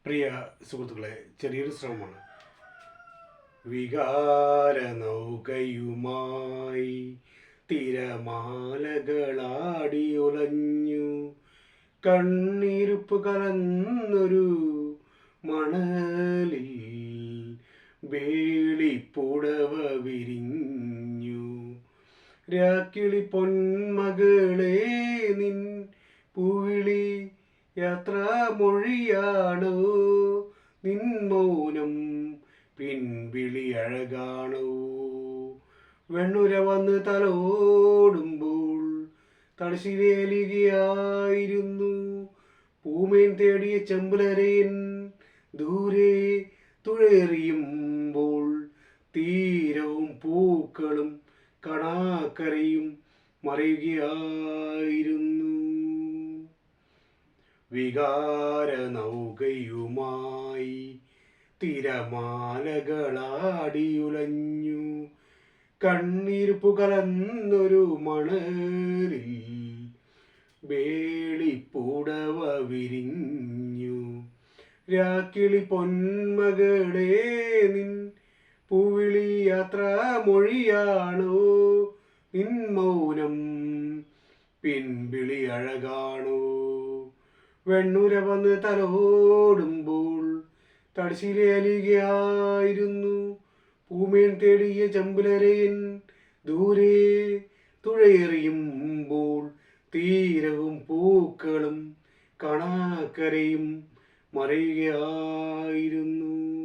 പ്രിയ സുഹൃത്തുക്കളെ, ചെറിയൊരു ശ്രമമാണ്. വികാര നൗകയുമായി തിരമാലകളാടി ഉലഞ്ഞു, കണ്ണീരുപ്പ് കലർന്നൊരു മണലിൽ വേളിപ്പുടവ വിരിഞ്ഞു. രാക്കിളി പൊന്മകളെ, നിൻ പൂവിളി യാത്രാമൊഴിയാണോ? നിൻ മൗനം പിൻവിളി അഴകാണോ? വെണ്ണുര വന്ന് തലോടുമ്പോൾ തടശ്ശിലേലികയായിരുന്നു പൂമേൻ തേടിയ ചെമ്പുലരയൻ. ദൂരെ തുഴയെറിയുമ്പോൾ തീരവും പൂക്കളും കണാക്കരയും മറയുകയായിരുന്നു. വികാര നൗകയുമായി തിരമാലകളാടിയുലഞ്ഞു, കണ്ണീരുപ്പു കലർന്നൊരു മണലിൽ വേളിപ്പുടവ വിരിഞ്ഞു. രാക്കിളി പൊന്മകളെ, നിൻ പൂവിളി യാത്രാമൊഴിയാണോ? നിൻ മൗനം പിൻവിളി അഴകാണോ? വെണ്ണുര വന്ന് തലോടുമ്പോൾ തടശ്ശിലേലികയായിരുന്നു പൂമേൻ തേടിയ ചെമ്പുലരയൻ. ദൂരെ തുഴയെറിയുമ്പോൾ തീരവും പൂക്കളും കണാക്കരയും മറയുകയായിരുന്നു.